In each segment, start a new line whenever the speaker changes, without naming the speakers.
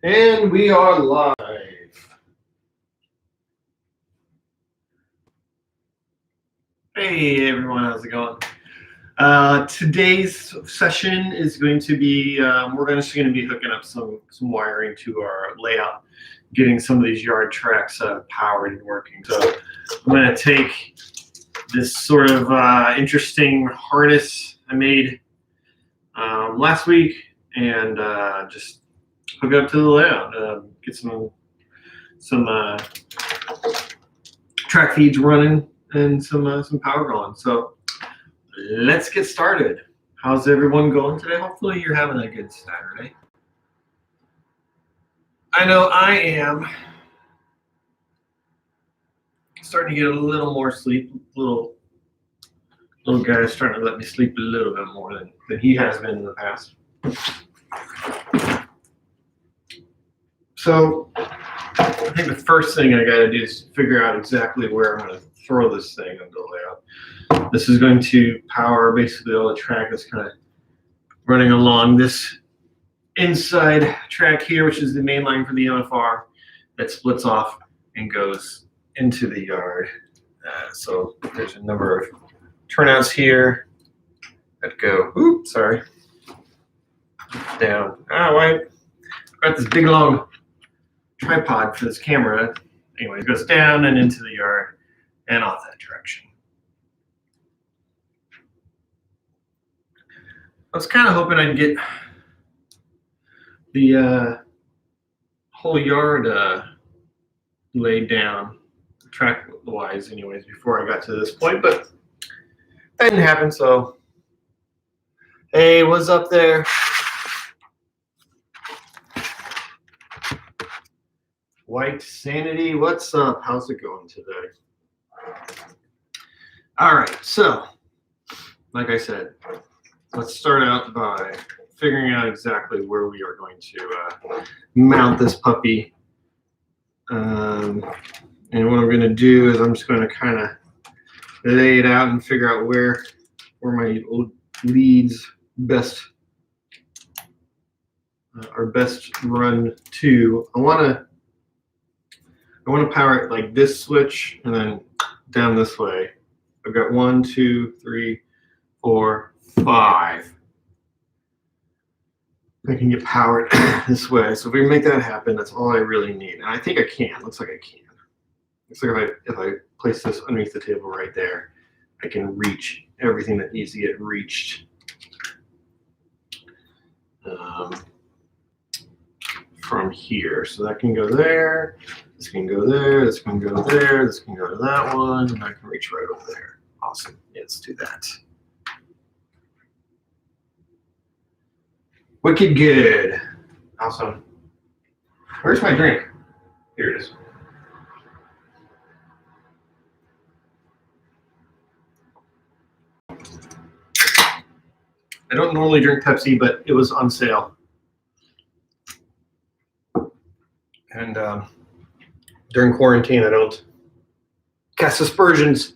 And we are live. Hey everyone, how's it going? Today's session is going to be, we're just going to be hooking up some wiring to our layout, getting some of these yard tracks powered and working. So I'm going to take this sort of interesting harness I made last week and just hook it up to the layout, get some track feeds running and some power going. So let's get started. How's everyone going today? Hopefully you're having a good Saturday. I know I am starting to get a little more sleep. Little guy's starting to let me sleep a little bit more than he has been in the past. So I think the first thing I got to do is figure out exactly where I'm going to throw this thing on the layout. This is going to power basically all the track that's kind of running along this inside track here, which is the main line for the MFR that splits off and goes into the yard. So there's a number of turnouts here that go, oops, sorry, down. Wait, got this big long tripod for this camera. Anyway, it goes down and into the yard and off that direction. I was kind of hoping I'd get the whole yard laid down, track-wise anyways, before I got to this point, but that didn't happen, so hey, what's up there? White Sanity, what's up? How's it going today? All right, so like I said, let's start out by figuring out exactly where we are going to mount this puppy. And what I'm going to do is I'm just going to kind of lay it out and figure out where my leads are best run to. I want to power it like this switch and then down this way. I've got 1, 2, 3, 4, 5. I can get powered this way. So if we make that happen, that's all I really need. And I think I can. Looks like I can. Looks like if I place this underneath the table right there, I can reach everything that needs to get reached. From here. So that can go there, this can go there, this can go there, this can go to that one, and I can reach right over there. Awesome. Let's do that. Wicked good. Awesome. Where's my drink? Here it is. I don't normally drink Pepsi, but it was on sale. And during quarantine, I don't cast aspersions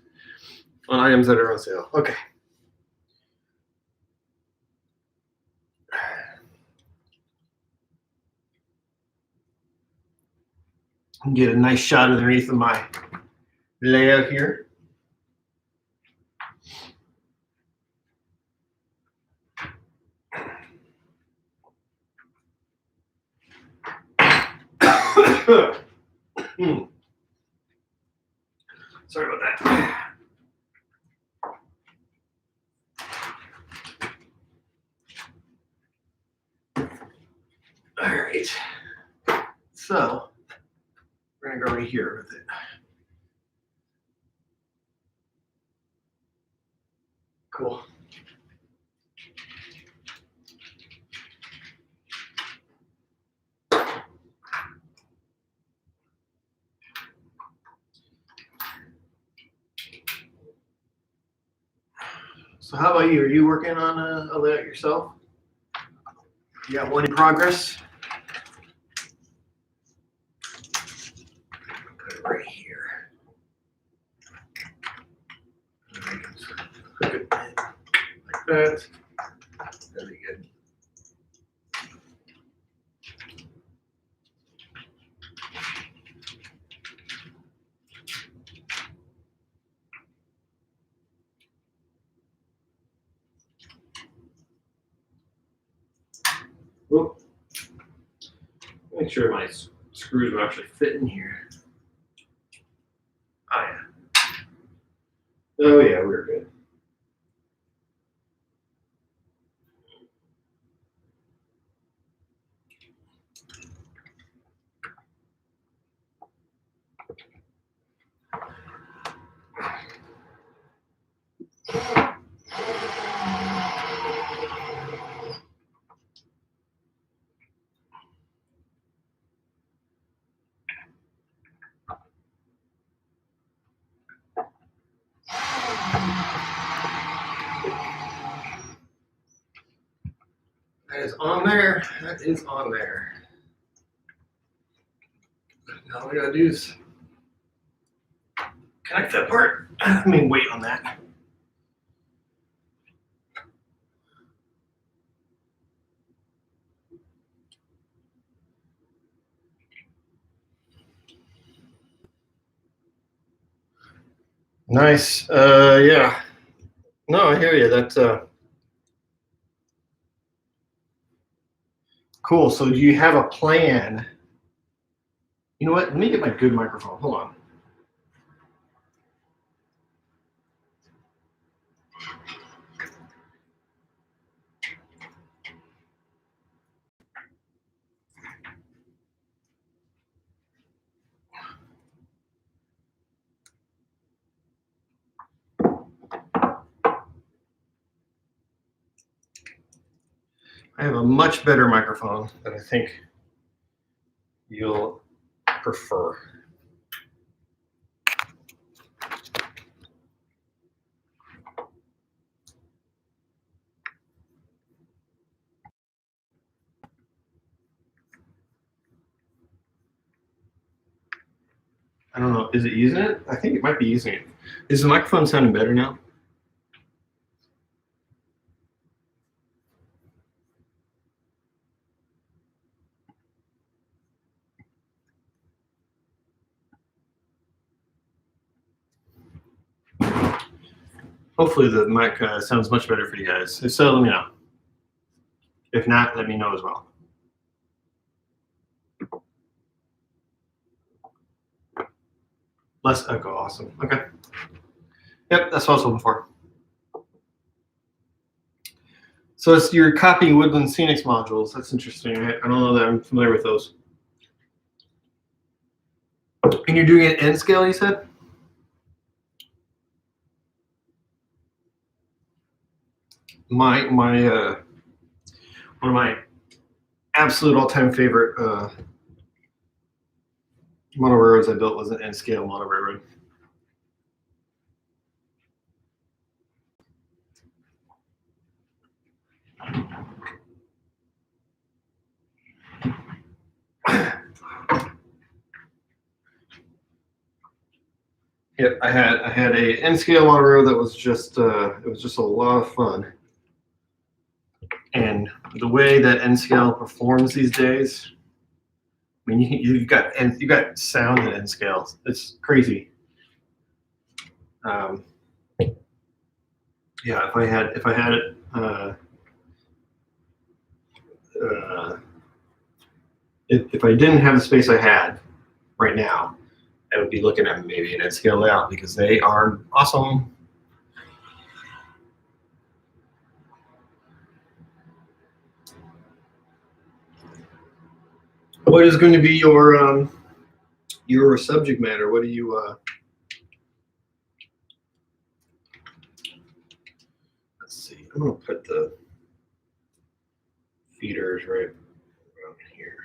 on items that are on sale. Okay. Get a nice shot underneath of my layout here. Sorry about that. All right. So we're going to go right here with it. Cool. So how about you? Are you working on a layout yourself? You got one in progress? Put it right here. Hook it like that. Very good. Whoop. Make sure my screws will actually fit in here. Oh yeah. Oh yeah, we're good. That is on there. That is on there. Now all we gotta do is connect that part. Let me wait on that. Nice. Yeah. No, I hear you. That's cool. So do you have a plan? You know what? Let me get my good microphone. Hold on. I have a much better microphone that I think you'll prefer. I don't know. Is it using it? I think it might be using it. Is the microphone sounding better now? Hopefully the mic sounds much better for you guys. If so, let me know. If not, let me know as well. Less echo, awesome. Okay. Yep, that's what I was hoping for. So it's your copy Woodland Scenics modules. That's interesting. I don't know that I'm familiar with those. And you're doing it N scale, you said? My one of my absolute all-time favorite mono railroads I built was an N scale mono railroad. Yep, I had a N scale mono railroad that was just it was just a lot of fun. And the way that N scale performs these days, I mean, you've got sound in N scale. It's crazy. Yeah, if I had it, if I didn't have the space I had right now, I would be looking at maybe an N scale layout because they are awesome. What is going to be your subject matter? What do you? Let's see. I'm going to put the feeders right around here.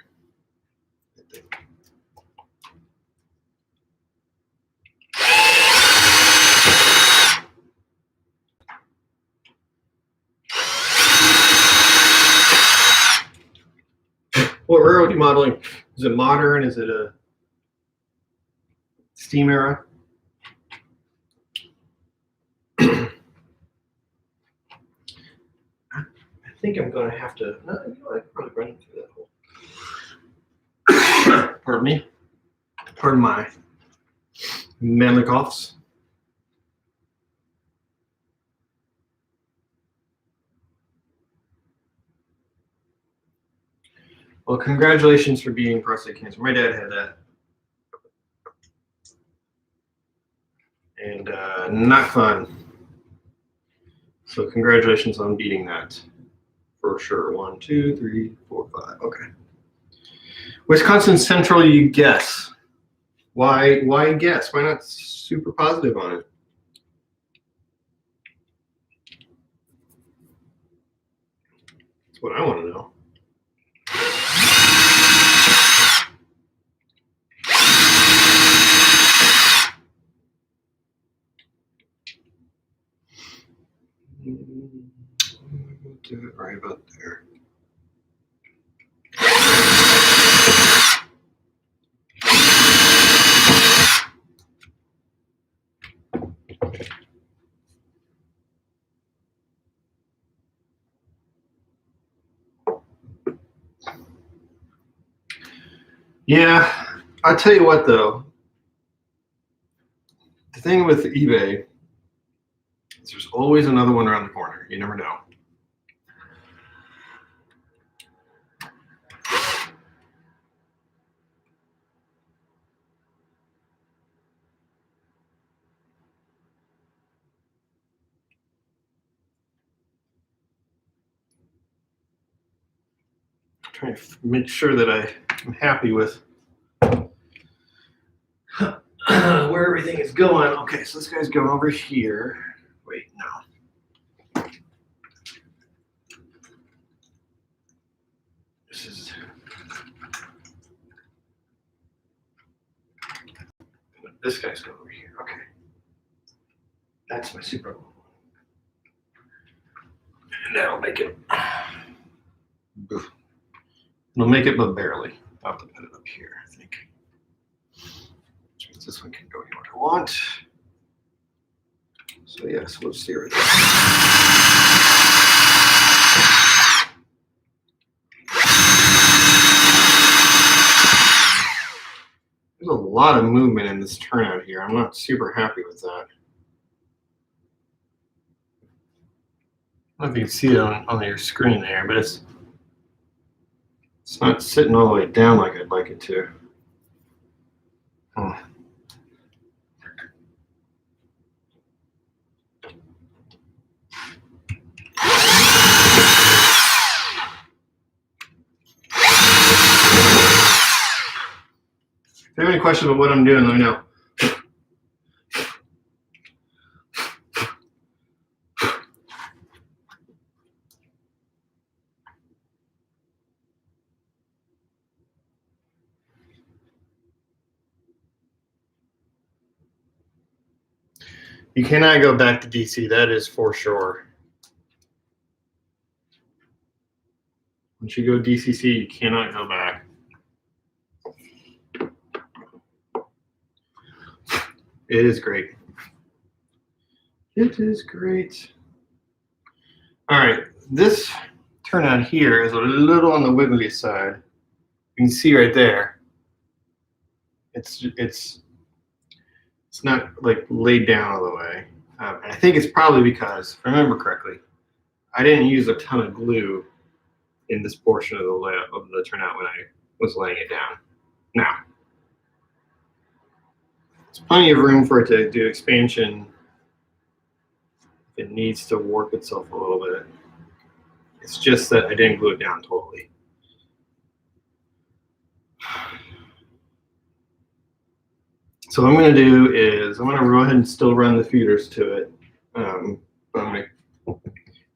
What railroad are you modeling? Is it modern? Is it a steam era? I think I'm going to have to. No, you know, I can probably run through that hole. Pardon me. Pardon my manly coughs. Well, congratulations for beating prostate cancer. My dad had that. And not fun. So congratulations on beating that. For sure. 1, 2, 3, 4, 5. Okay. Wisconsin Central, you guess. Why guess? Why not super positive on it? That's what I want to know. Do it right about there. Yeah, I'll tell you what though. The thing with eBay is there's always another one around the corner. You never know. I'm trying to make sure that I'm happy with where everything is going. Okay, so this guy's going over here. Wait, no. This is this guy's going over here. Okay. That's my super glue. And that'll make it. It'll make it, but barely. I'll have to put it up here, I think. Which means this one can go anywhere I want. So yes, we'll see right there. There's a lot of movement in this turnout here. I'm not super happy with that. I don't know if you can see it on your screen there, but it's not sitting all the way down like I'd like it to. If you have any questions about what I'm doing, let me know. You cannot go back to DC, that is for sure. Once you go DCC, you cannot go back. It is great. It is great. All right, this turnout here is a little on the wiggly side. You can see right there. It's not like laid down all the way. And I think it's probably because, if I remember correctly, I didn't use a ton of glue in this portion of the layout of the turnout when I was laying it down. Now, there's plenty of room for it to do expansion if it needs to warp itself a little bit. It's just that I didn't glue it down totally. So what I'm going to do is I'm going to go ahead and still run the feeders to it. But I'm going to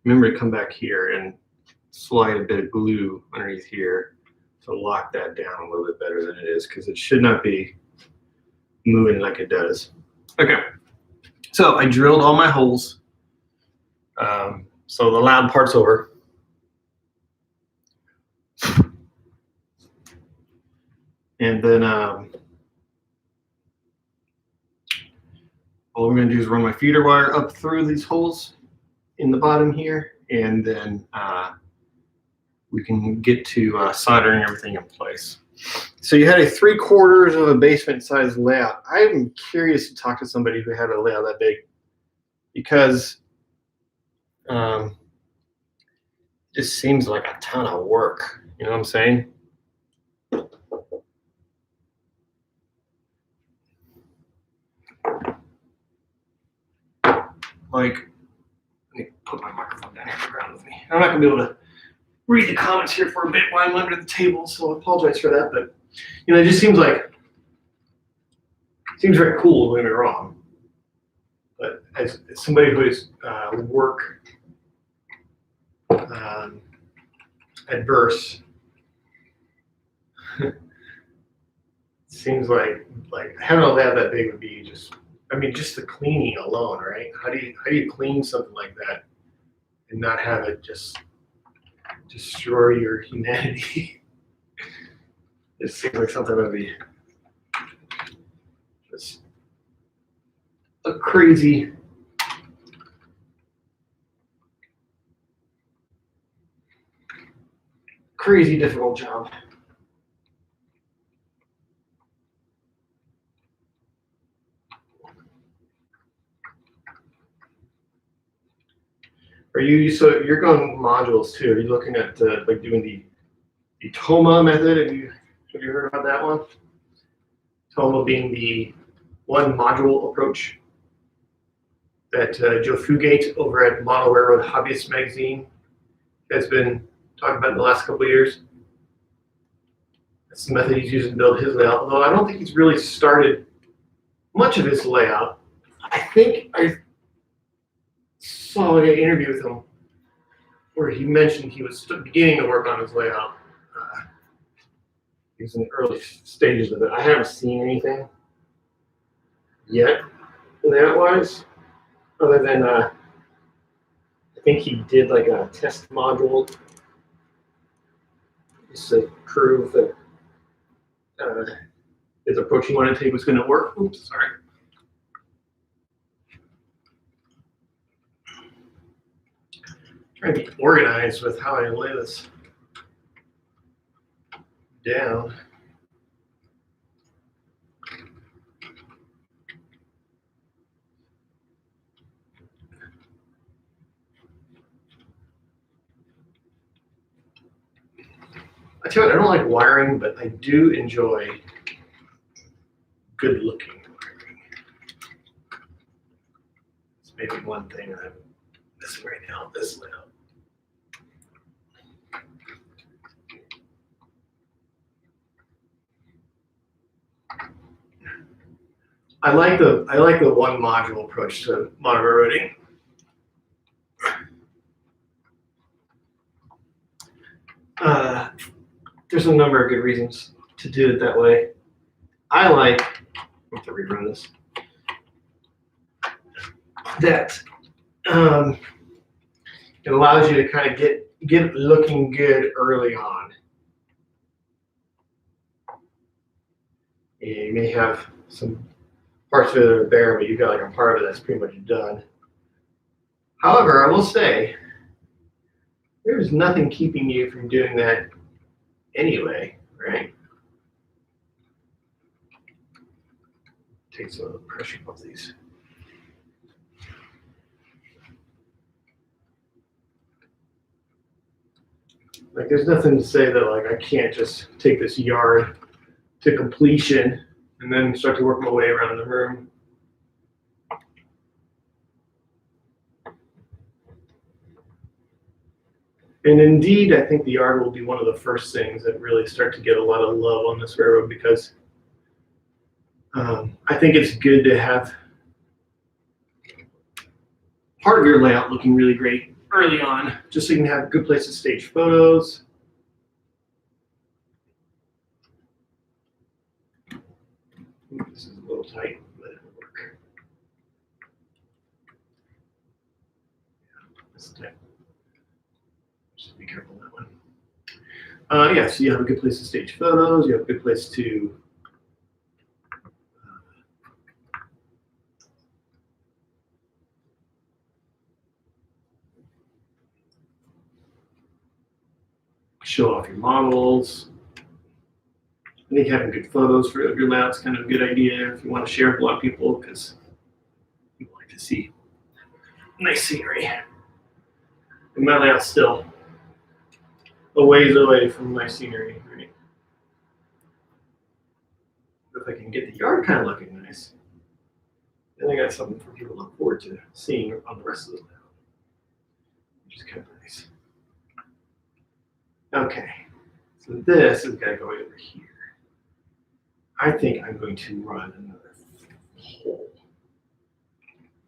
remember to come back here and slide a bit of glue underneath here to lock that down a little bit better than it is, because it should not be moving like it does. Okay, so I drilled all my holes. So the loud part's over. And then all I'm going to do is run my feeder wire up through these holes in the bottom here, and then we can get to soldering everything in place. So you had a 3/4 of a basement size layout. I'm curious to talk to somebody who had a layout that big, because it just seems like a ton of work. You know what I'm saying? like, let me put my microphone down here on the ground with me. I'm not gonna be able to read the comments here for a bit while I'm under the table, so I apologize for that. But it just seems very cool. Don't get me wrong, but as somebody who is work adverse, it seems like having all that big would be just. I mean, just the cleaning alone, right? How do you clean something like that and not have it just destroy your humanity? It seems like something that would be just a crazy difficult job. So you're going modules too? Are you looking at like doing the TOMA method? Have you heard about that one? TOMA being the one module approach that Joe Fugate over at Model Railroad Hobbyist magazine has been talking about in the last couple of years. That's the method he's using to build his layout, although I don't think he's really started much of his layout. I think I saw an interview with him where he mentioned he was beginning to work on his layout. He's in the early stages of it. I haven't seen anything yet layout-wise, other than I think he did like a test module just to prove that his approach he wanted to take was going to work. Oops, sorry. Trying to be organized with how I lay this down. I tell you what, I don't like wiring, but I do enjoy good looking wiring. It's maybe one thing that I'm missing right now, this layout. I like the one module approach to model railroading. There's a number of good reasons to do it that way. I like, I have to rerun this, that it allows you to kind of get looking good early on. You may have some parts of it that are bare, but you've got like a part of it that's pretty much done. However, I will say, there's nothing keeping you from doing that anyway, right? Take some of the pressure off these. Like, there's nothing to say that like I can't just take this yard to completion and then start to work my way around the room. And indeed, I think the yard will be one of the first things that really start to get a lot of love on this railroad, because I think it's good to have part of your layout looking really great early on, just so you can have a good place to stage photos. This is a little tight, but it'll work. Yeah, this is tight. Just be careful on that one. Yeah, so you have a good place to stage photos. You have a good place to show off your models. I think having good photos for your layout is kind of a good idea if you want to share with a lot of people, because people like to see nice scenery. And my layout's still a ways away from nice scenery, right? But if I can get the yard kind of looking nice, And I got something for people to look forward to seeing on the rest of the layout, which is kind of nice. Okay, so this is going to go over here. I think I'm going to run another hole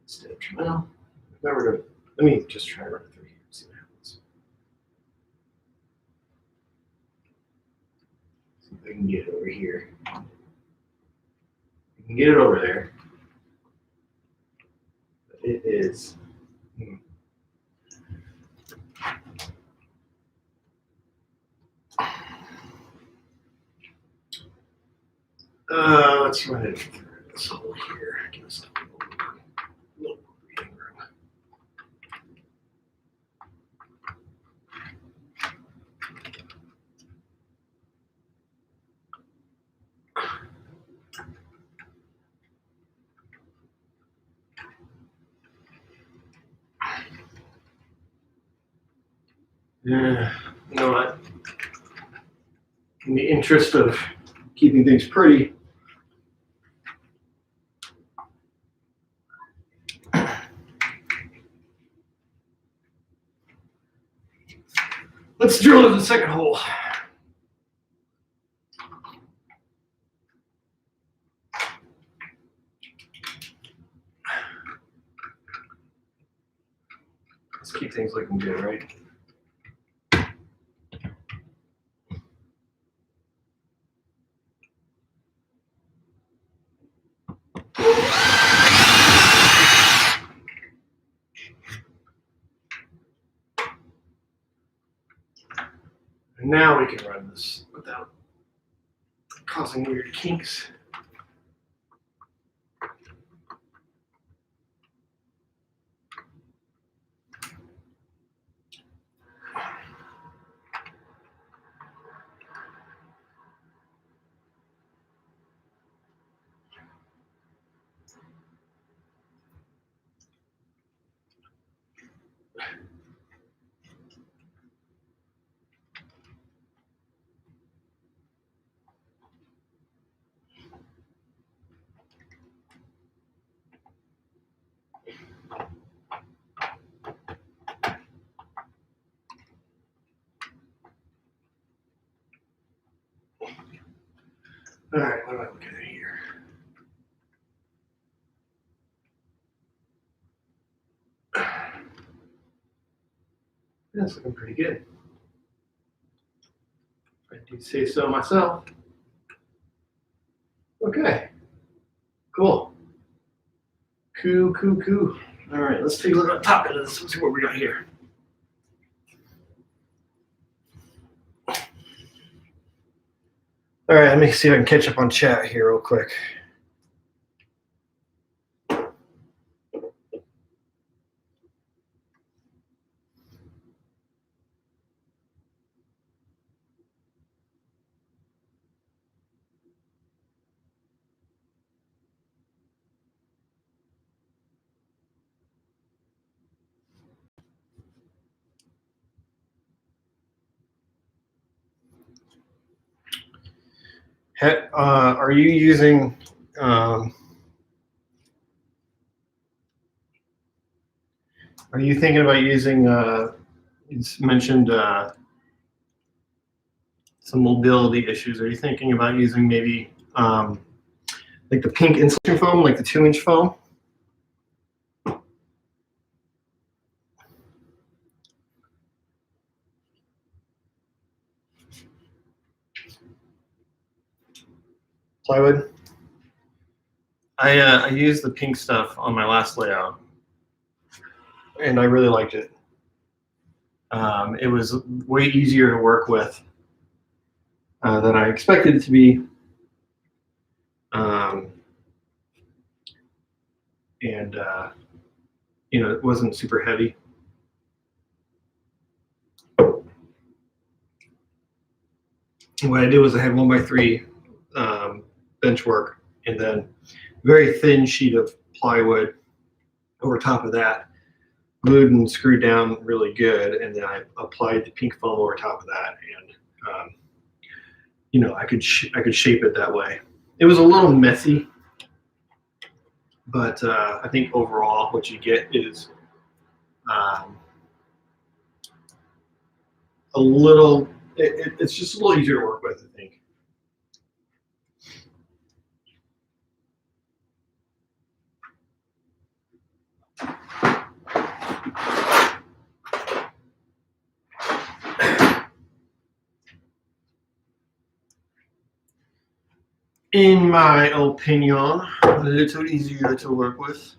instead of, well, let me just try to run it through here and see what happens. See if I can get it over here. I can get it over there. But it is. Let's run it through this hole here. Give us a little breathing room. Yeah, you know what? In the interest of keeping things pretty, let's drill into the second hole. Let's keep things looking good, right? And now we can run this without causing weird kinks. All right, what am I looking at here? That's looking pretty good. I do say so myself. Okay, cool. Cool. All right, let's take a look at the top of this. Let's see what we got here. All right, let me see if I can catch up on chat here real quick. Are you using are you thinking about using you mentioned some mobility issues? Are you thinking about using maybe like the pink insulation foam, like the 2-inch foam? Plywood? I used the pink stuff on my last layout, and I really liked it. It was way easier to work with than I expected it to be. And you know, it wasn't super heavy. What I did was I had 1x3 bench work, and then very thin sheet of plywood over top of that, glued and screwed down really good, and then I applied the pink foam over top of that, and you know, I could shape it that way. It was a little messy, But I think overall what you get is a little, it's just a little easier to work with, I think. In my opinion, a little easier to work with.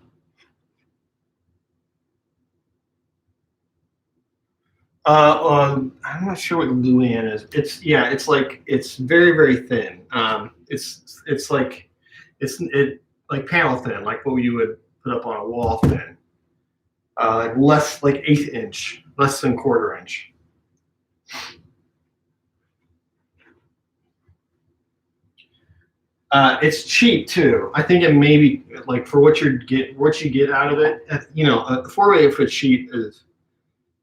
I'm not sure what Luan is. It's very very thin. It's like like panel thin, like what you would put up on a wall thin. Less like 1/8 inch, less than 1/4 inch. It's cheap too. I think it may be like for what you get out of it. You know, a 4x8 foot sheet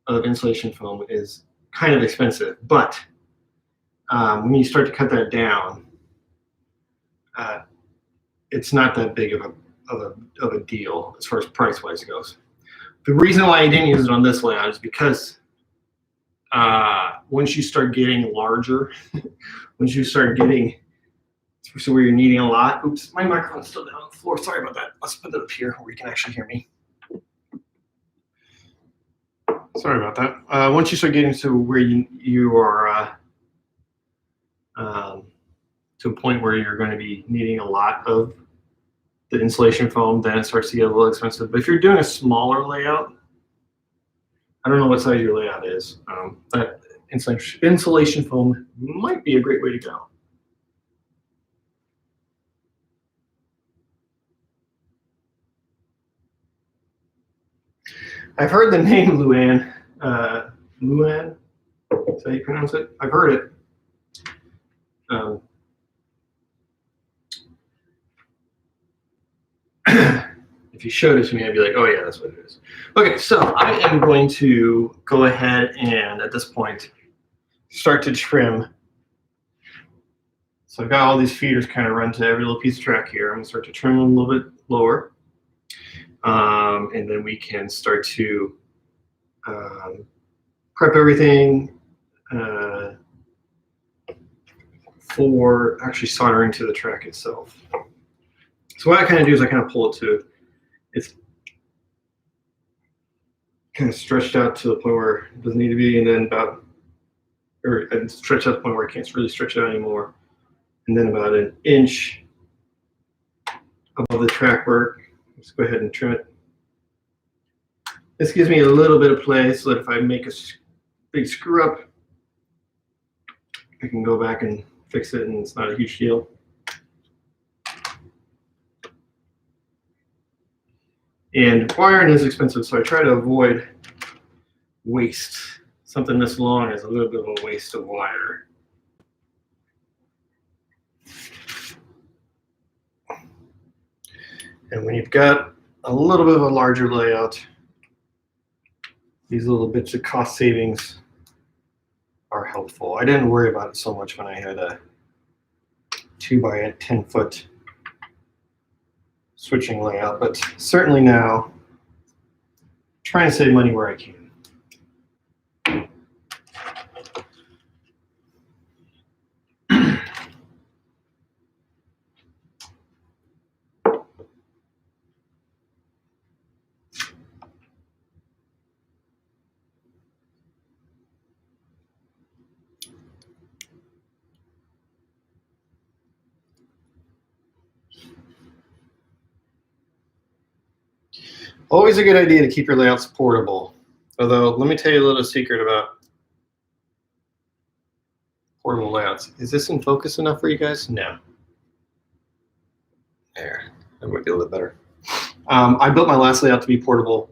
of insulation foam is kind of expensive, but when you start to cut that down, it's not that big of a deal as far as price wise goes. The reason why I didn't use it on this layout is because once you start getting larger, once you start getting so where you're needing a lot. Oops, my microphone's still down on the floor. Sorry about that. Let's put it up here where you can actually hear me. Sorry about that. Once you start getting to where you are to a point where you're going to be needing a lot of the insulation foam, then it starts to get a little expensive. But if you're doing a smaller layout, I don't know what size your layout is, that insulation foam might be a great way to go. I've heard the name Luan. Luan, is that how you pronounce it? I've heard it. If you showed it to me, I'd be like, oh yeah, that's what it is. Okay, so I am going to go ahead and at this point start to trim. So I've got all these feeders kind of run to every little piece of track here. I'm gonna start to trim them a little bit lower. And then we can start to prep everything for actually soldering to the track itself. So what I kind of do is I kind of pull it to, it's kind of stretched out to the point where it doesn't need to be, and then stretched out to the point where I can't really stretch it out anymore. And then about 1 inch above the track work, let's go ahead and trim it. This gives me a little bit of play so that if I make a big screw up, I can go back and fix it and it's not a huge deal. And wiring is expensive, so I try to avoid waste. Something this long is a little bit of a waste of wire. And when you've got a little bit of a larger layout, these little bits of cost savings are helpful. I didn't worry about it so much when I had a 2x10 foot switching layout, but certainly now trying to save money where I can. Always a good idea to keep your layouts portable. Although, let me tell you a little secret about portable layouts. Is this in focus enough for you guys? No. There, that might be a little better. I built my last layout to be portable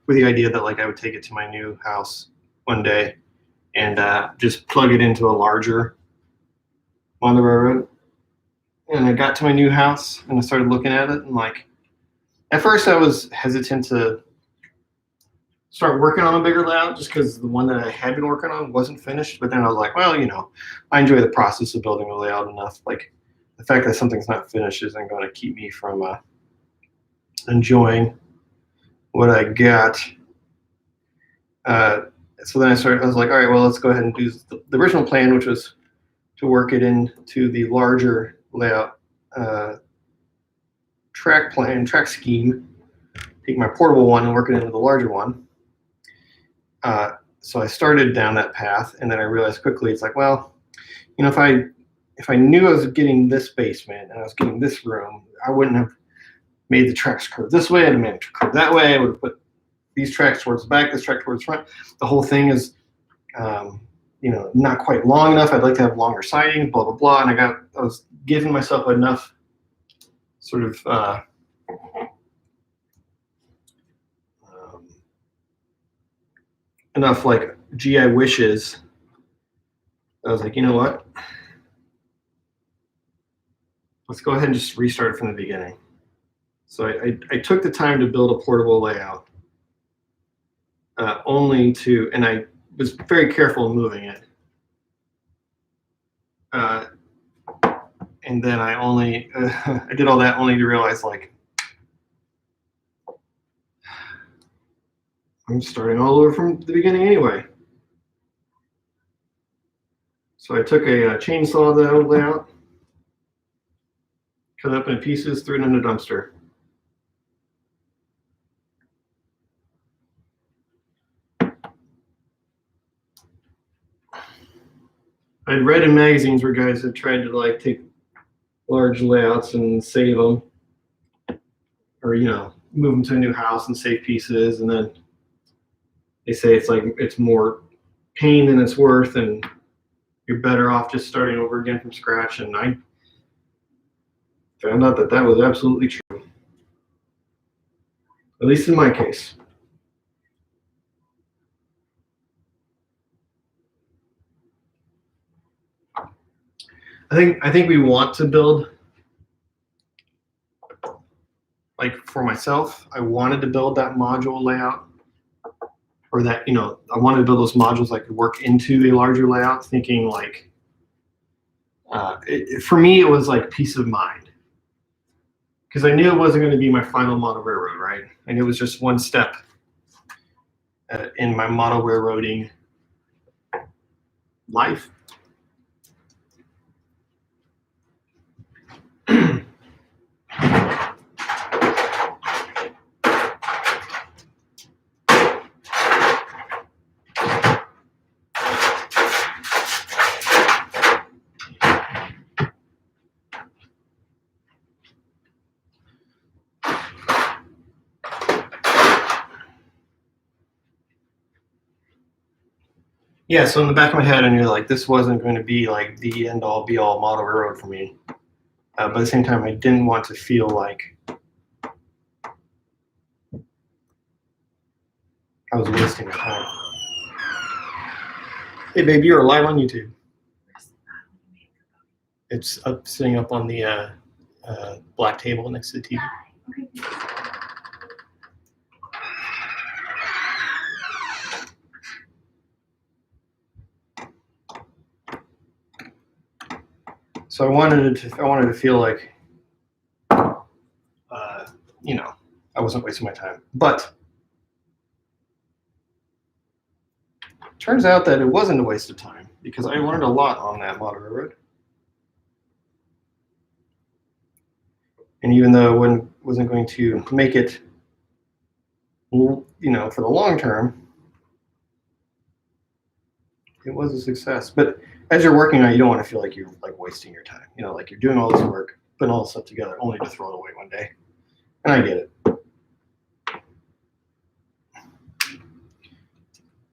with the idea that like I would take it to my new house one day and just plug it into a larger on the railroad. And I got to my new house and I started looking at it and like, at first I was hesitant to start working on a bigger layout just because the one that I had been working on wasn't finished. But then I was like, well, you know, I enjoy the process of building a layout enough. Like the fact that something's not finished isn't going to keep me from enjoying what I got. So then I was like, all right, well, let's go ahead and do the original plan, which was to work it into the larger layout track scheme, take my portable one and work it into the larger one. So I started down that path, and then I realized quickly, it's like, well, if I knew I was getting this basement and I was getting this room, I wouldn't have made the tracks curve this way. I'd have made it curve that way. I would have put these tracks towards the back, this track towards the front. The whole thing is, not quite long enough. I'd like to have longer sidings, blah, blah, blah. And I was giving myself enough sort of enough like GI wishes. I was like, you know what? Let's go ahead and just restart from the beginning. So I took the time to build a portable layout, and I was very careful in moving it. And then I did all that only to realize, like, I'm starting all over from the beginning anyway. So I took a chainsaw the old layout, cut it up in pieces, threw it in a dumpster. I'd read in magazines where guys had tried to like take large layouts and save them, or move them to a new house and save pieces, and then they say it's more pain than it's worth, and you're better off just starting over again from scratch. And I found out that was absolutely true, at least in my case. I think we want to build, like for myself, I wanted to build that module layout, or that, I wanted to build those modules that could work into a larger layout, thinking like, for me, it was like peace of mind. Because I knew it wasn't going to be my final model railroad, right? And it was just one step in my model railroading life. Yeah, so in the back of my head, I knew like this wasn't going to be like the end all be all model railroad for me. But at the same time, I didn't want to feel like I was wasting my time. Hey, babe, you're live on YouTube. It's sitting up on the black table next to the TV. Okay. So I wanted to feel like, I wasn't wasting my time. But it turns out that it wasn't a waste of time, because I learned a lot on that model railroad. And even though I wasn't going to make it, for the long term, it was a success. But as you're working on it, you don't want to feel like you're like wasting your time. Like you're doing all this work, putting all this stuff together, only to throw it away one day. And I get it.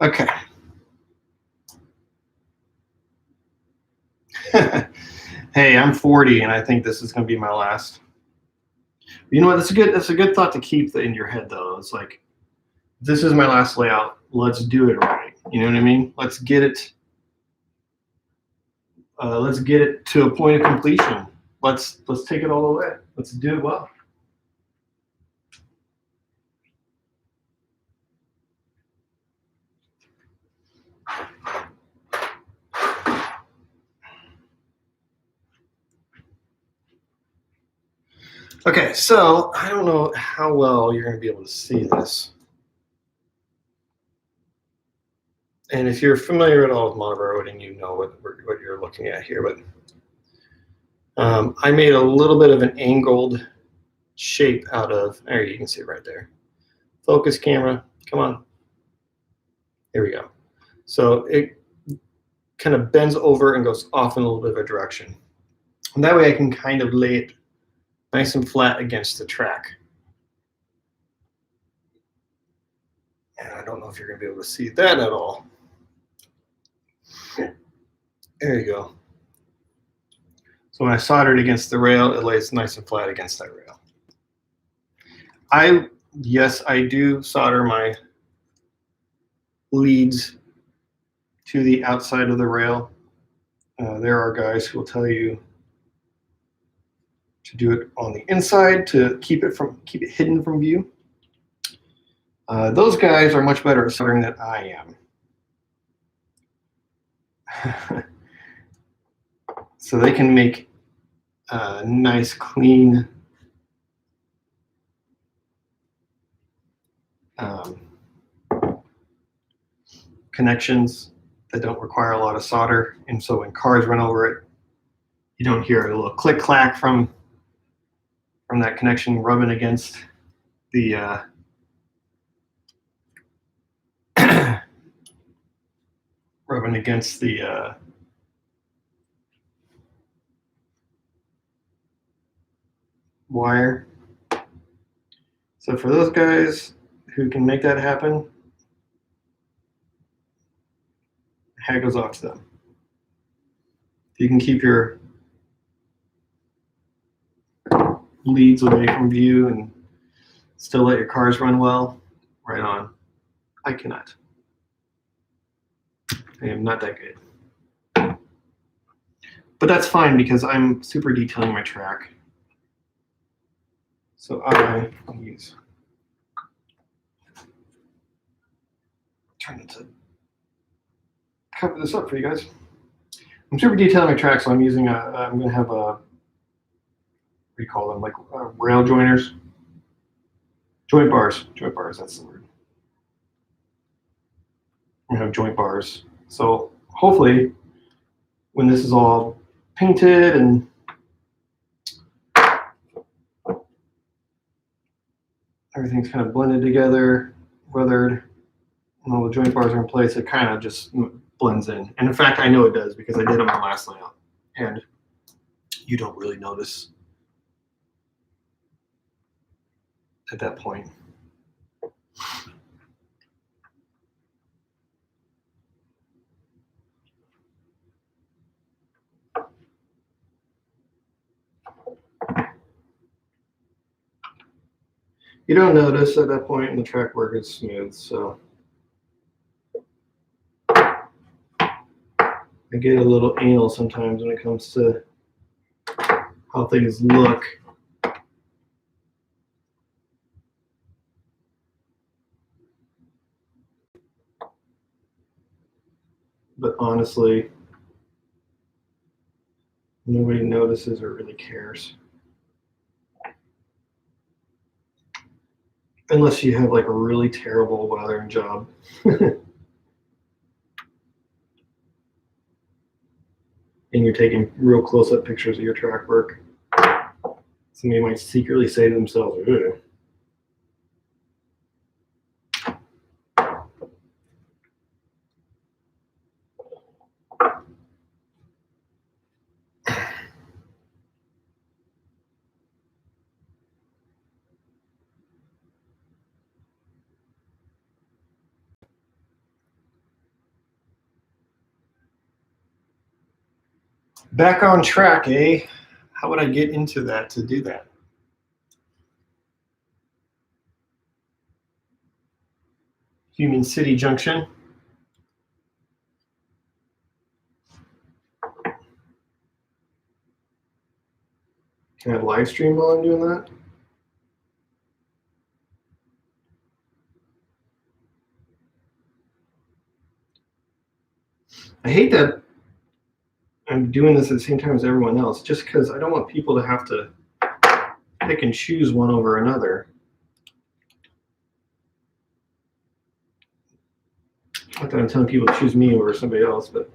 Okay. Hey, I'm 40, and I think this is going to be my last. You know what? That's a good thought to keep in your head, though. It's like, this is my last layout. Let's do it right. You know what I mean? Let's get it. Let's get it to a point of completion. Let's take it all the way. Let's do it well. Okay, so I don't know how well you're going to be able to see this. And if you're familiar at all with monobar you know what you're looking at here. But I made a little bit of an angled shape out of, there you can see it right there. Focus camera, come on. Here we go. So it kind of bends over and goes off in a little bit of a direction. And that way I can kind of lay it nice and flat against the track. And I don't know if you're going to be able to see that at all. There you go. So when I solder it against the rail, it lays nice and flat against that rail. Yes, I do solder my leads to the outside of the rail. There are guys who will tell you to do it on the inside to keep it hidden from view. Those guys are much better at soldering than I am. So they can make nice, clean connections that don't require a lot of solder. And so when cars run over it, you don't hear a little click clack from that connection rubbing against the wire. So for those guys who can make that happen, hat goes off to them. If you can keep your leads away from view and still let your cars run well, right on. I cannot. I am not that good. But that's fine because I'm super detailing my track. So I'm trying to cover this up for you guys. I'm super detailing my track, so I'm using I'm going to have what do you call them, like rail joiners? Joint bars, that's the word. I'm going to have joint bars. So hopefully when this is all painted and everything's kind of blended together, weathered, and all the joint bars are in place, it kind of just blends in. And in fact, I know it does because I did it on my last layout. And you don't really notice at that point. You don't notice at that point, and the track work is smooth. So I get a little anal sometimes when it comes to how things look. But honestly, nobody notices or really cares. Unless you have like a really terrible weathering job. And you're taking real close-up pictures of your track work. Somebody might secretly say to themselves, ugh. Back on track, eh? How would I get into that to do that? Union City Junction. Can I live stream while I'm doing that? I hate that I'm doing this at the same time as everyone else, just because I don't want people to have to pick and choose one over another. Not that I'm telling people to choose me over somebody else, but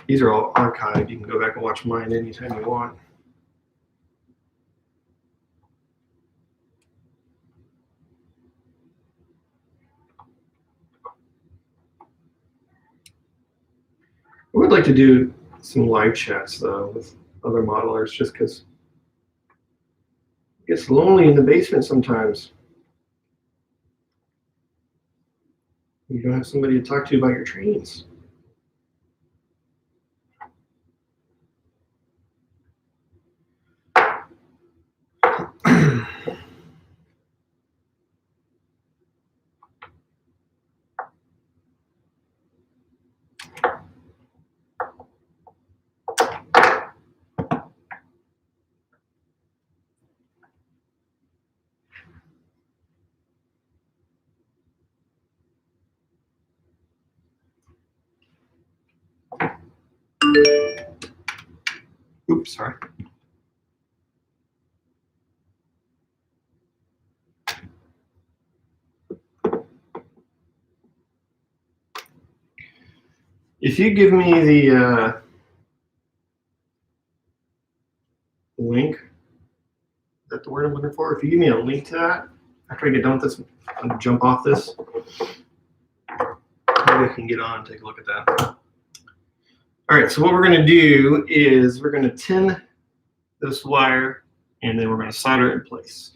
these are all archived. You can go back and watch mine anytime you want. I would like to do some live chats though with other modelers, just because it gets lonely in the basement sometimes. You don't have somebody to talk to about your trains. Oops, sorry. If you give me the link, is that the word I'm looking for? If you give me a link to that, after I get done with this, I'm gonna jump off this. Maybe I can get on and take a look at that. All right, so what we're gonna do is we're gonna tin this wire and then we're gonna solder it in place.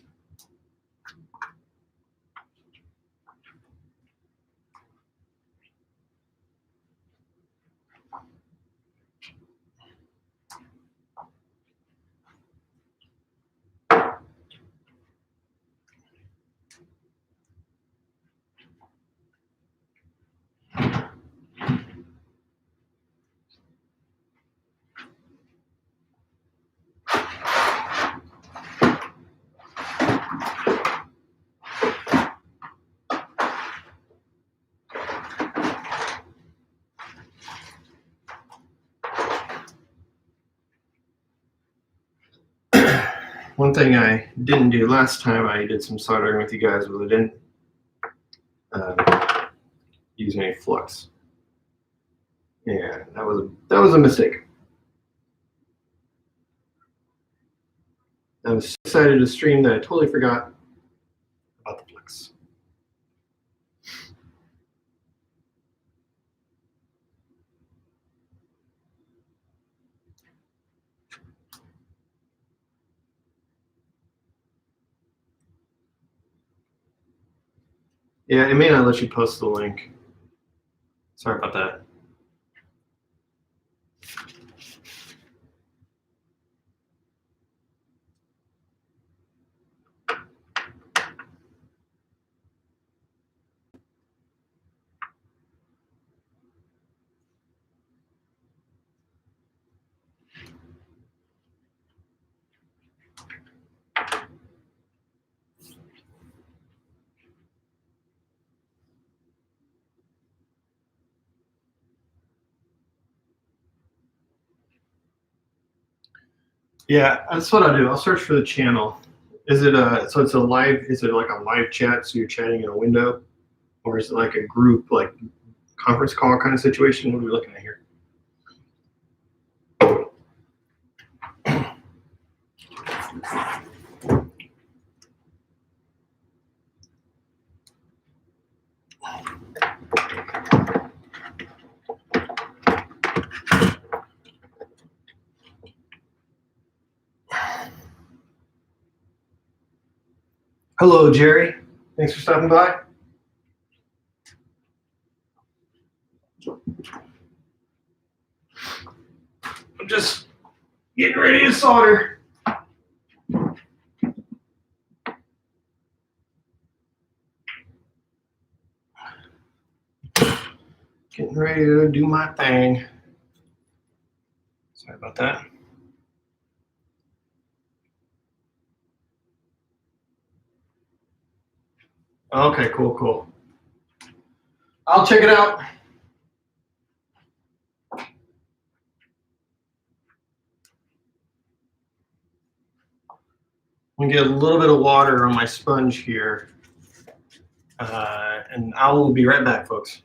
One thing I didn't do last time I did some soldering with you guys was I didn't use any flux. Yeah, that was a mistake. I was so excited to stream that I totally forgot about the flux. Yeah, it may not let you post the link. Sorry about that. Yeah, that's what I'll do. I'll search for the channel. Is it so it's a live, is it like a live chat, so you're chatting in a window? Or is it like a group, like conference call kind of situation? What are we looking at here? Hello, Jerry. Thanks for stopping by. I'm just getting ready to solder. Getting ready to do my thing. Sorry about that. Okay, cool. I'll check it out. me get a little bit of water on my sponge here, and I will be right back, folks.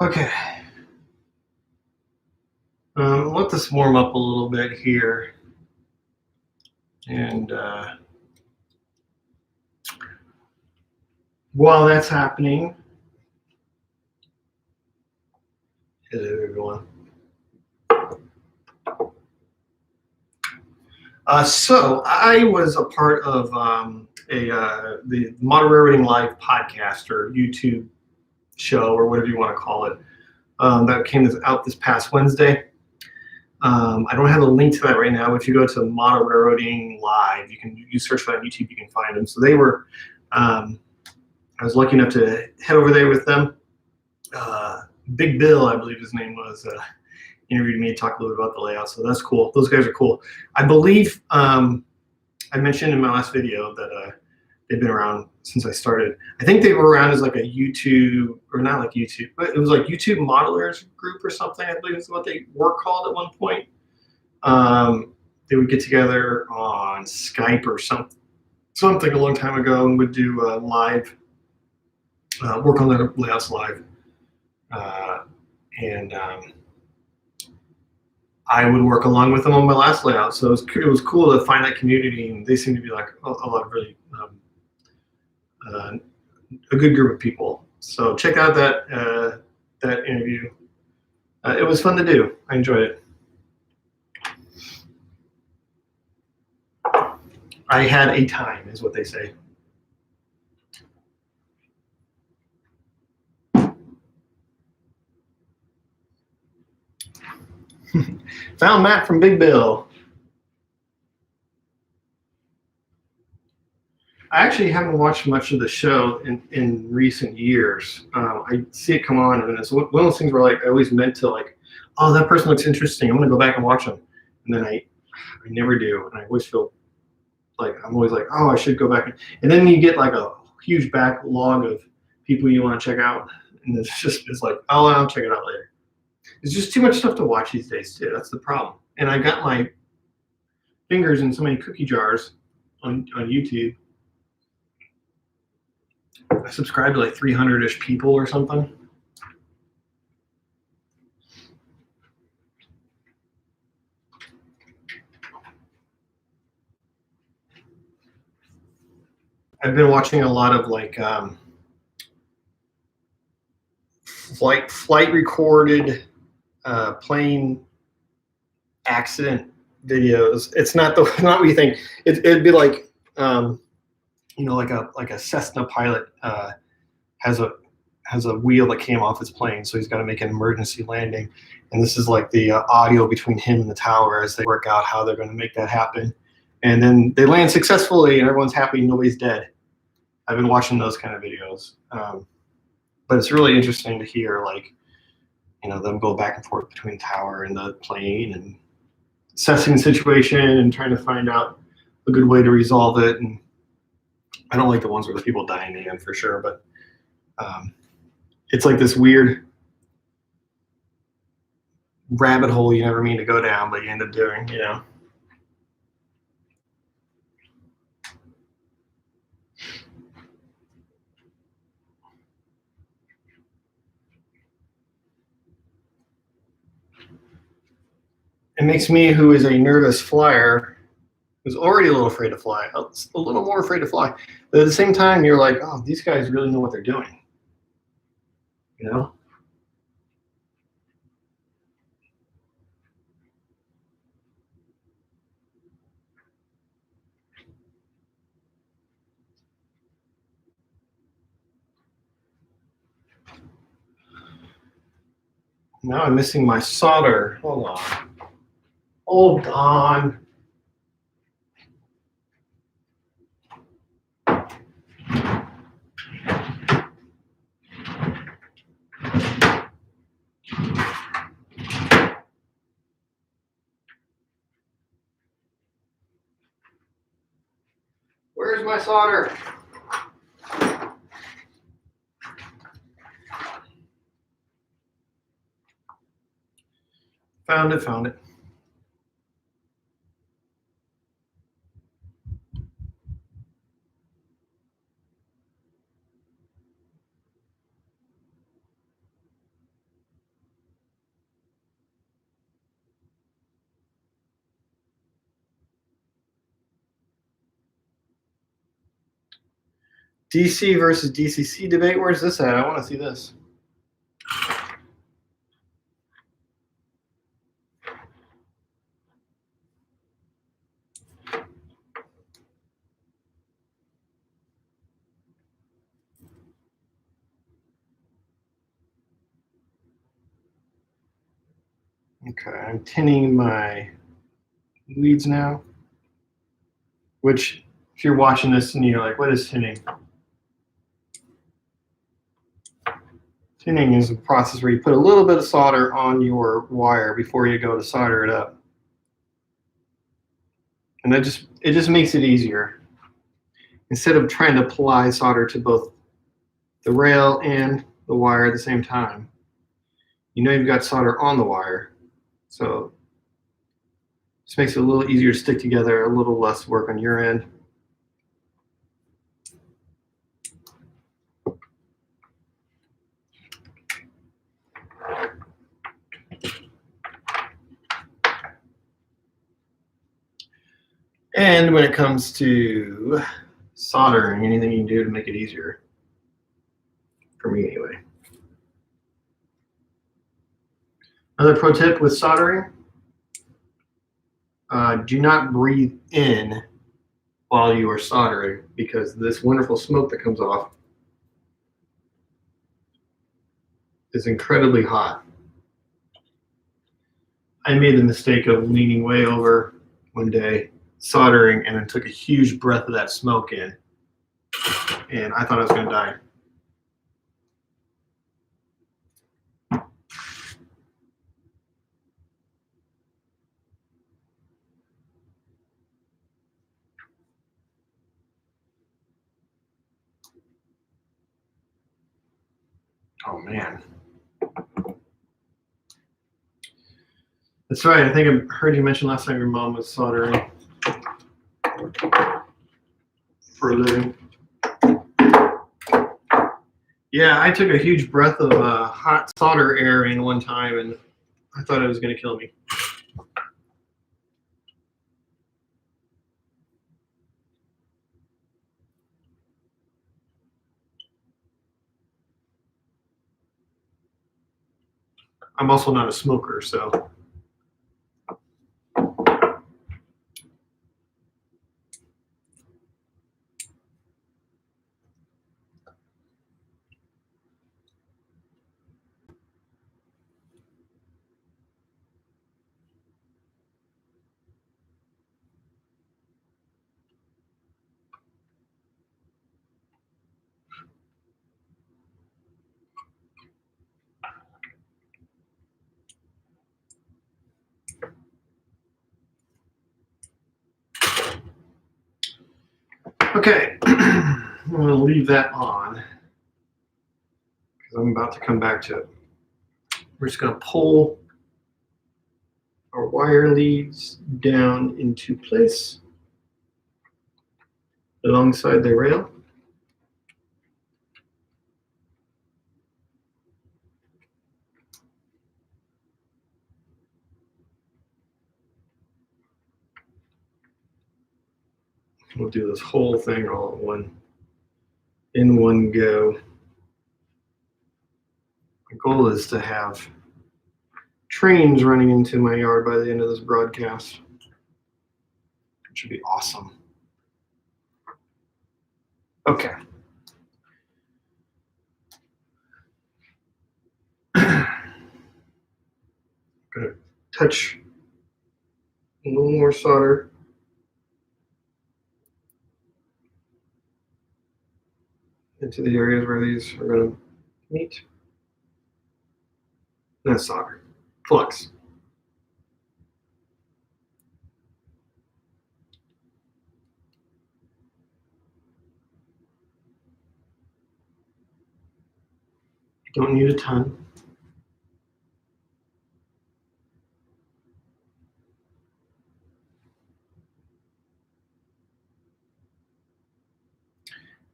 Okay. Let this warm up a little bit here. And while that's happening, hello everyone. So I was a part of the Modern Railroading Live podcast or YouTube show or whatever you want to call it that came out this past Wednesday. I don't have a link to that right now. If you go to Modern Railroading Live, you search for that on YouTube, you can find them. So they were, I was lucky enough to head over there with them. Big Bill, I believe his name was, interviewed me and talked a little bit about the layout. So that's cool. Those guys are cool. I believe I mentioned in my last video that they've been around since I started. I think they were around as like a YouTube, or not like YouTube, but it was like YouTube modelers group or something. I believe is what they were called at one point. They would get together on Skype or something a long time ago and would do live, work on their layouts live. And I would work along with them on my last layout. So it was cool to find that community, and they seem to be like a lot of really a good group of people. So check out that interview. It was fun to do. I enjoyed it. I had a time, is what they say. Found Matt from Big Bill. I actually haven't watched much of the show in recent years. I see it come on, and it's one of those things where like I always meant to like, oh, that person looks interesting. I'm gonna go back and watch them, and then I never do, and I always feel like I'm always like, oh, I should go back, and then you get like a huge backlog of people you want to check out, and it's like, oh, I'll check it out later. It's just too much stuff to watch these days too. That's the problem, and I got my fingers in so many cookie jars on YouTube. I subscribe to like 300-ish people or something. I've been watching a lot of like flight recorded plane accident videos. It's not what you think. It'd be like like a Cessna pilot has a wheel that came off his plane, so he's got to make an emergency landing, and this is like the audio between him and the tower as they work out how they're going to make that happen, and then they land successfully and everyone's happy, nobody's dead. I've been watching those kind of videos, but it's really interesting to hear like them go back and forth between the tower and the plane and assessing the situation and trying to find out a good way to resolve it. And I don't like the ones where the people die in the end for sure, but it's like this weird rabbit hole you never mean to go down, but you end up doing, It makes me, who is a nervous flyer, who's already a little afraid to fly, a little more afraid to fly. But at the same time, you're like, oh, these guys really know what they're doing, Now I'm missing my solder. Hold on. Hold on. Where's my solder? Found it, found it. DC versus DCC debate. Where's this at? I want to see this. Okay, I'm tinning my leads now. Which, if you're watching this and you're like, what is tinning? Tinning is a process where you put a little bit of solder on your wire before you go to solder it up. And it just makes it easier. Instead of trying to apply solder to both the rail and the wire at the same time, you know you've got solder on the wire. So this makes it a little easier to stick together, a little less work on your end. And when it comes to soldering, anything you can do to make it easier, for me anyway. Another pro tip with soldering, do not breathe in while you are soldering, because this wonderful smoke that comes off is incredibly hot. I made the mistake of leaning way over one day, soldering, and then took a huge breath of that smoke in, and I thought I was going to die. Oh man. That's right. I think I heard you mention last time your mom was soldering for a living. Yeah, I took a huge breath of hot solder air in one time, and I thought it was going to kill me. I'm also not a smoker, so. Okay, I'm going to leave that on because I'm about to come back to it. We're just going to pull our wire leads down into place alongside the rail. We'll do this whole thing all in one go. The goal is to have trains running into my yard by the end of this broadcast. It should be awesome. Okay. touch a little more solder. Into the areas where these are going to meet. And that's solder. Flux. You don't need a ton.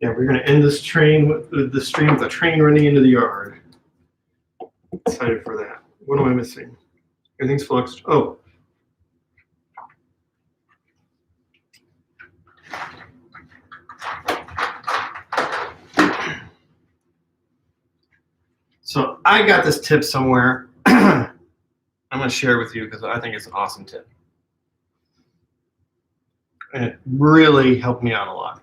Yeah, we're going to end this train with the stream with a train running into the yard. Excited for that. What am I missing? Everything's fluxed. Oh. So I got this tip somewhere. I'm going to share it with you because I think it's an awesome tip. And it really helped me out a lot.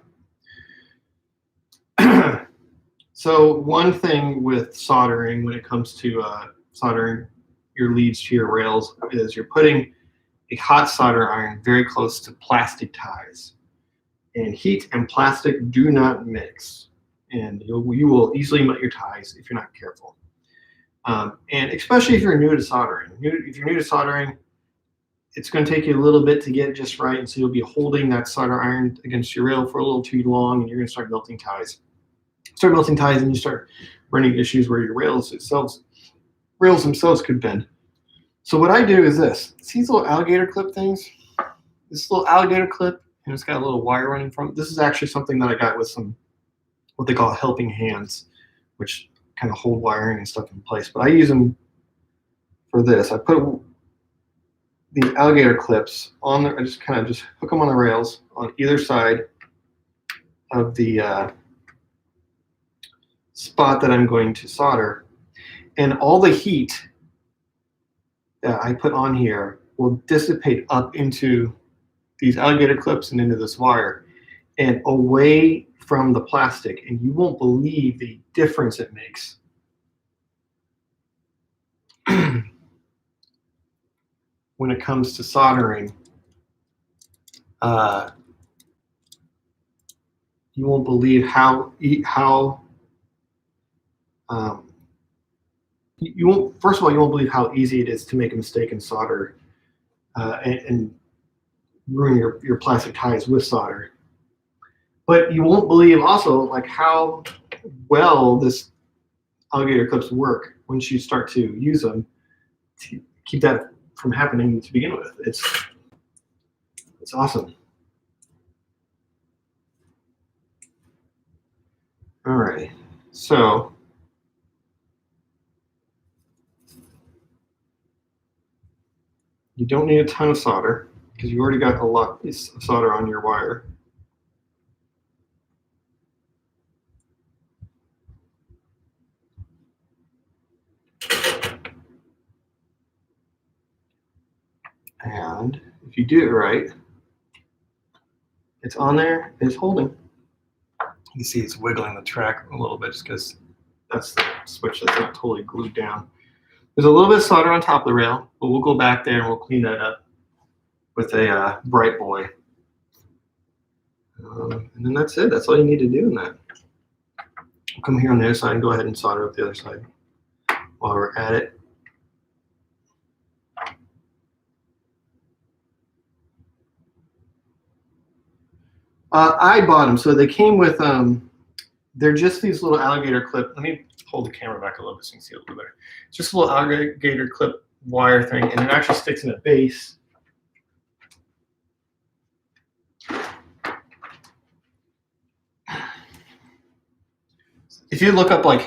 So one thing with soldering when it comes to soldering your leads to your rails is you're putting a hot solder iron very close to plastic ties. And heat and plastic do not mix. And you will easily melt your ties if you're not careful. And especially if you're new to soldering. If you're new to soldering, it's going to take you a little bit to get it just right. And so you'll be holding that solder iron against your rail for a little too long, and you're going to start melting ties. Start melting ties, and you start running issues where your rails themselves could bend. So what I do is this. See these little alligator clip things? This little alligator clip, and it's got a little wire running from it. This is actually something that I got with some, what they call helping hands, which kind of hold wiring and stuff in place. But I use them for this. I put these alligator clips on there. I just kind of just hook them on the rails on either side of the spot that I'm going to solder, and all the heat that I put on here will dissipate up into these alligator clips and into this wire and away from the plastic, and you won't believe the difference it makes. When it comes to soldering, you won't believe how you won't. First of all, you won't believe how easy it is to make a mistake in solder and ruin your plastic ties with solder. But you won't believe also like how well this alligator clips work once you start to use them to keep that from happening to begin with. It's awesome. All right, so you don't need a ton of solder because you already got a lot of solder on your wire. And if you do it right, it's on there, it's holding. You can see it's wiggling the track a little bit just because that's the switch that's not totally glued down. There's a little bit of solder on top of the rail, but we'll go back there and we'll clean that up with a bright boy. And then that's it. That's all you need to do in that. We'll come here on the other side and go ahead and solder up the other side while we're at it. I bought them, so they came with. They're just these little alligator clip. Let me hold the camera back a little bit so you can see it a little better. It's just a little alligator clip wire thing, and it actually sticks in a base. If you look up like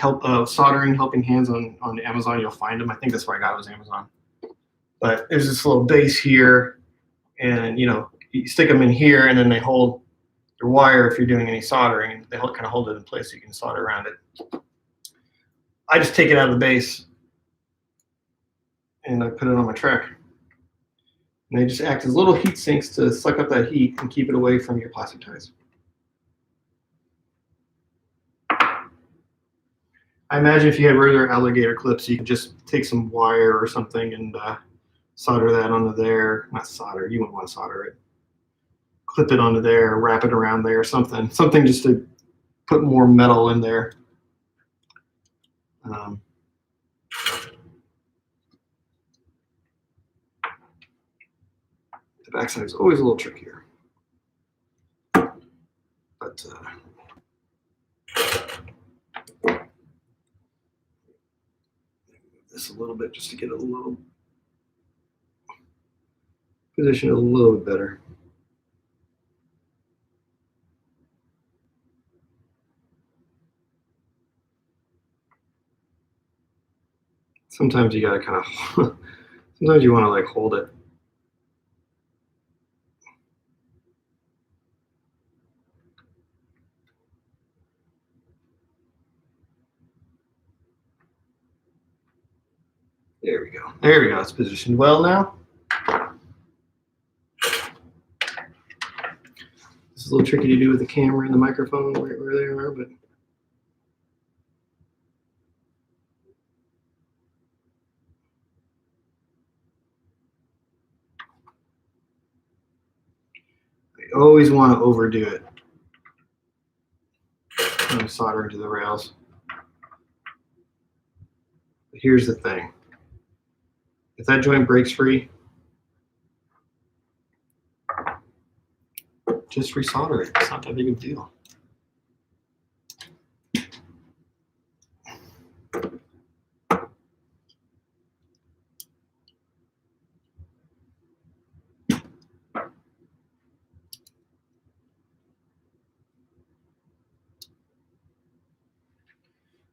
soldering helping hands on Amazon, you'll find them. I think that's where I got it, was Amazon. But there's this little base here, and you stick them in here, and then they hold your wire if you're doing any soldering, and they kind of hold it in place so you can solder around it. I just take it out of the base and I put it on my track. And they just act as little heat sinks to suck up that heat and keep it away from your plastic ties. I imagine if you had regular alligator clips, you could just take some wire or something and solder that onto there. Not solder, you wouldn't want to solder it. Clip it onto there, wrap it around there, something just to put more metal in there. The backside is always a little trickier, but this a little bit just to get a little position a little bit better. Sometimes you gotta kind of, sometimes you want to like hold it. There we go. There we go. It's positioned well now. This is a little tricky to do with the camera and the microphone right where they are, but I always want to overdo it when I'm soldering to the rails. But here's the thing. If that joint breaks free, just resolder it. It's not that big of a deal.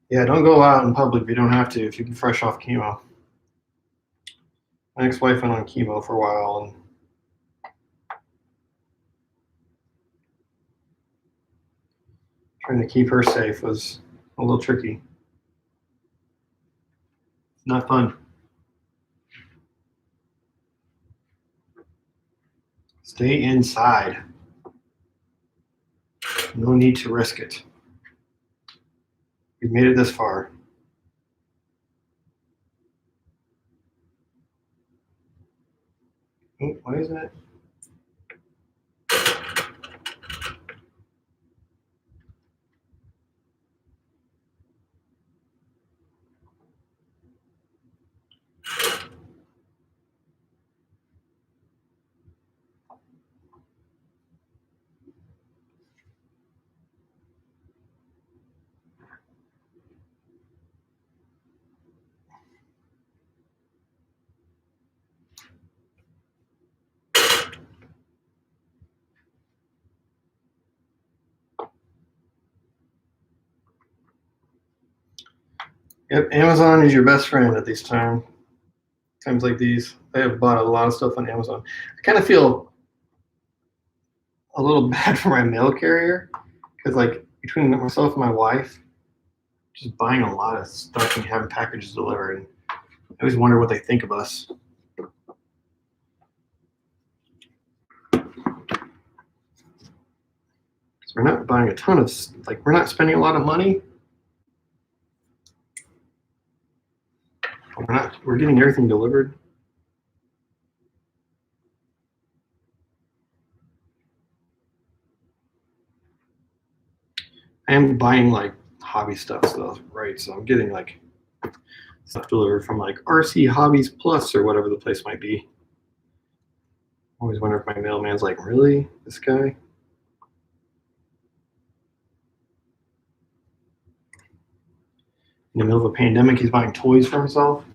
Yeah, don't go out in public if you don't have to, if you're fresh off chemo. My ex-wife went on chemo for a while, and trying to keep her safe was a little tricky. Not fun. Stay inside. No need to risk it. We've made it this far. Oh, why is that? Yep, Amazon is your best friend at these times like these. I have bought a lot of stuff on Amazon. I kind of feel a little bad for my mail carrier because, like, between myself and my wife, just buying a lot of stuff and having packages delivered. And I always wonder what they think of us. So we're not buying a ton of, like, we're not spending a lot of money. We're getting everything delivered. I am buying like hobby stuff still, right? So I'm getting like stuff delivered from like RC Hobbies Plus or whatever the place might be. I always wonder if my mailman's like, really? This guy? In the middle of a pandemic, he's buying toys for himself.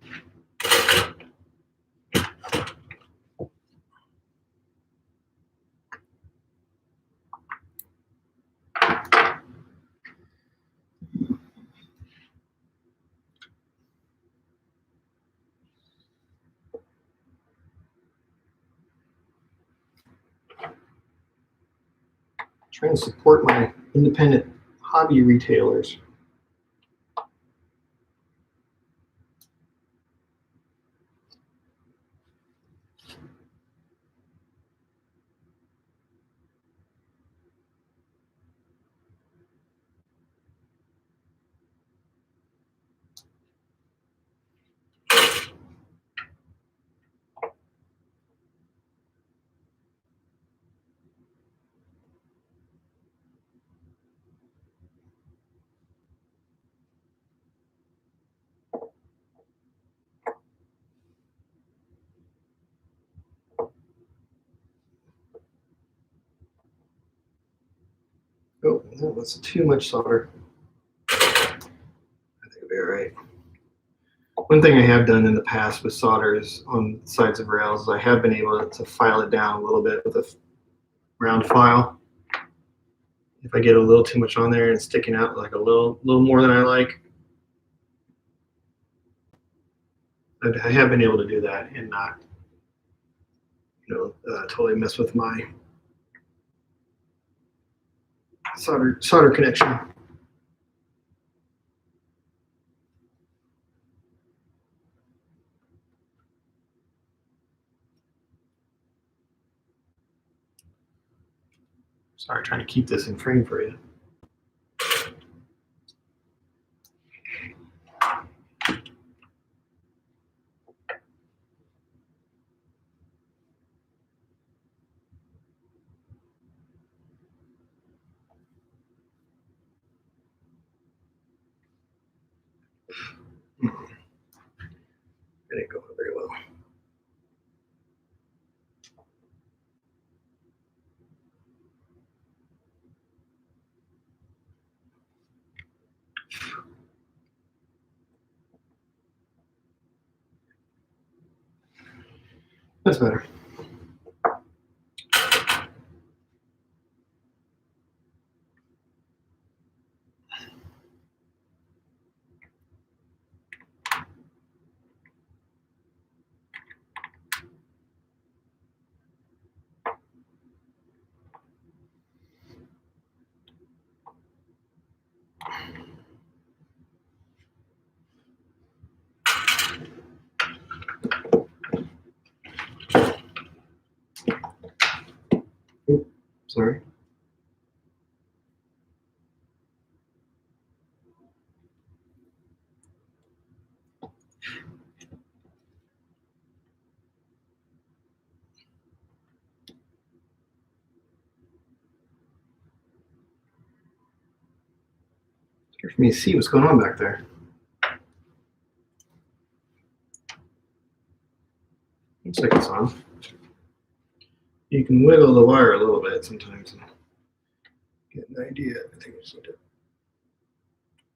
Trying to support my independent hobby retailers. Oh, no, that's too much solder. I think it'll be all right. One thing I have done in the past with solders on sides of rails is I have been able to file it down a little bit with a round file. If I get a little too much on there and it's sticking out like a little more than I like, I have been able to do that and not, totally mess with my solder connection. Sorry, trying to keep this in frame for you. It didn't go very well. That's better. Oops, sorry. It's hard for me to see what's going on back there. Looks like it's on. You can wiggle the wire a little bit sometimes and get an idea. I think I just need to a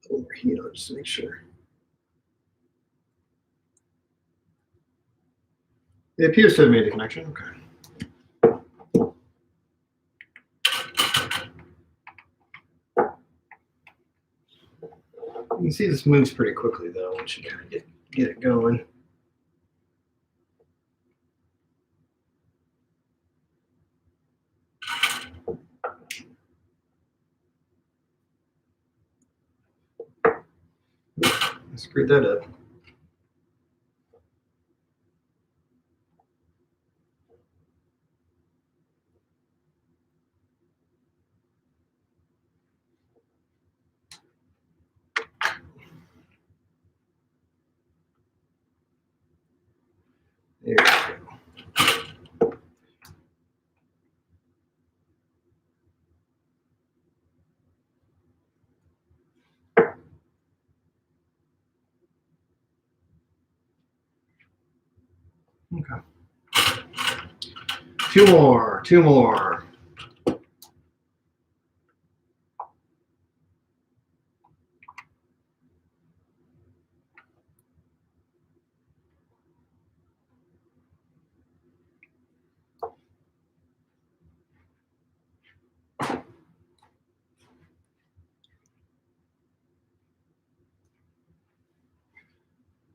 little more heat on just to make sure. It appears to have made a connection. Okay. You can see this moves pretty quickly though once you kind of get it going. I screwed that up. There we go. Okay. Two more.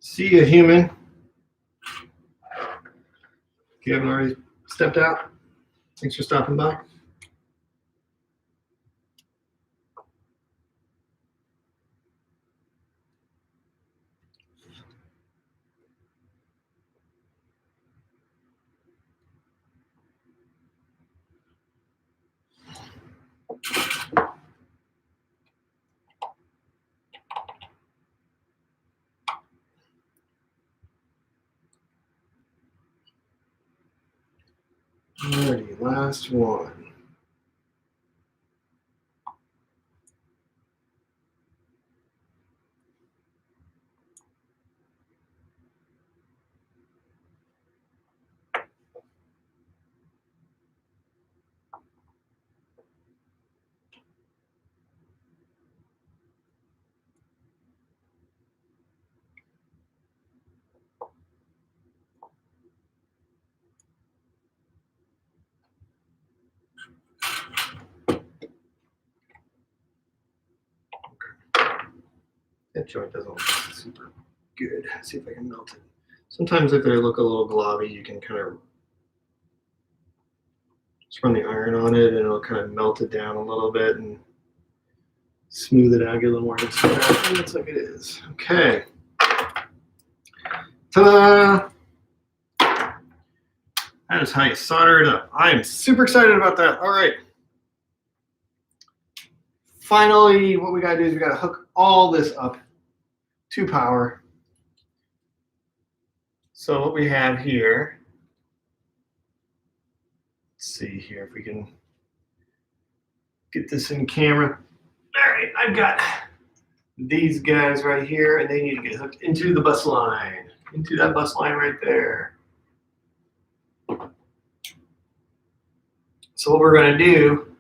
See you, human. If you haven't already stepped out, thanks for stopping by. Alrighty, last one. That joint doesn't look super good. Let's see if I can melt it. Sometimes if they look a little globby, you can kind of just run the iron on it and it'll kind of melt it down a little bit and smooth it out, get a little more inside. It looks like it is. Okay. Ta-da! That is how you solder it up. I am super excited about that. All right. Finally, what we gotta do is we gotta hook all this up to power. So what we have here, let's see here if we can get this in camera. All right, I've got these guys right here, and they need to get hooked into the bus line, into that bus line right there. So what we're going to do,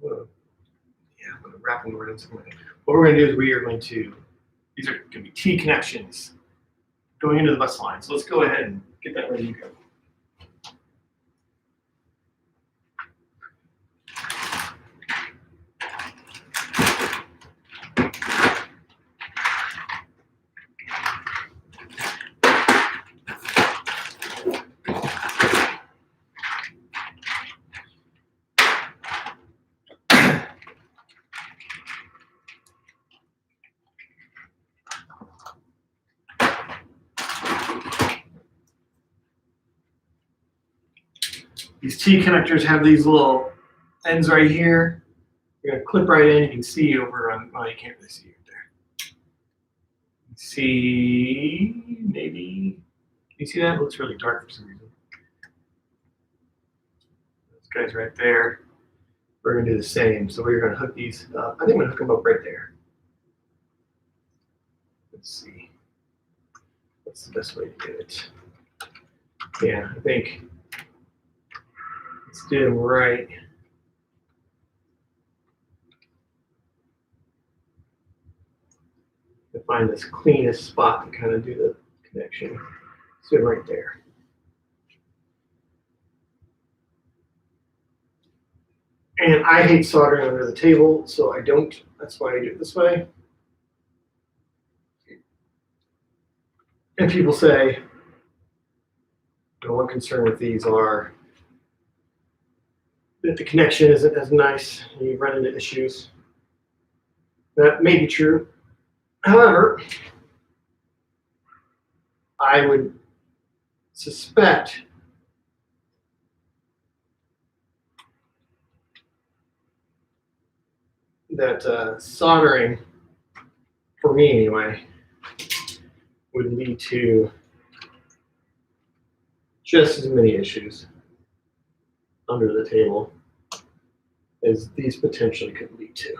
I'm going to wrap them around somewhere. What we're going to do is we are going to, these are going to be T connections going into the bus line. So let's go ahead and get that ready to go. These T connectors have these little ends right here. You're going to clip right in. You can see over on, well, you can't really see it there. See, maybe, can you see that? It looks really dark for some reason. Those guys right there. We're going to do the same. So we're going to hook these up. I think I'm going to hook them up right there. Let's see. What's the best way to do it? Yeah, I think. Let's do them right. To find this cleanest spot to kind of do the connection. Let's do it right there. And I hate soldering under the table, so I don't. That's why I do it this way. And people say, the one concern with these are that the connection isn't as nice and you run into issues. That may be true. However, I would suspect that soldering, for me anyway, would lead to just as many issues under the table as these potentially could lead to.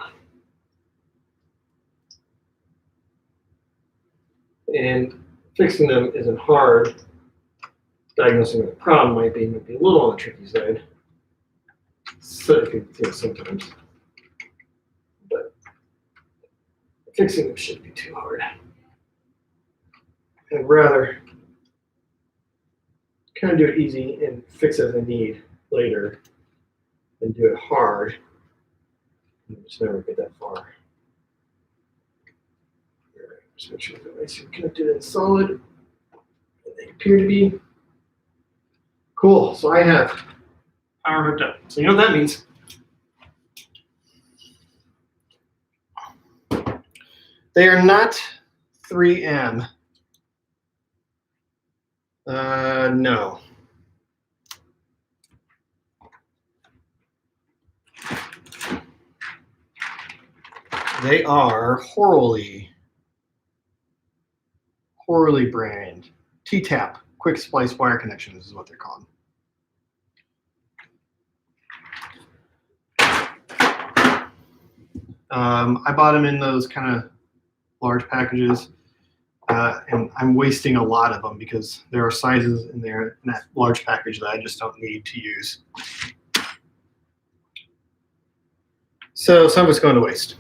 And fixing them isn't hard. Diagnosing what the problem might be a little on the tricky side. So sometimes. But fixing them shouldn't be too hard. I'd rather kind of do it easy and fix as I need later than do it hard and just never get that far. Just make sure they're nice and connected and solid. And they appear to be. Cool. So I have power hooked up. So you know what that means. They are not 3M. No. They are Horley brand. T-Tap, quick splice wire connections is what they're called. I bought them in those kind of large packages, and I'm wasting a lot of them because there are sizes in there in that large package that I just don't need to use. So some of it's going to waste.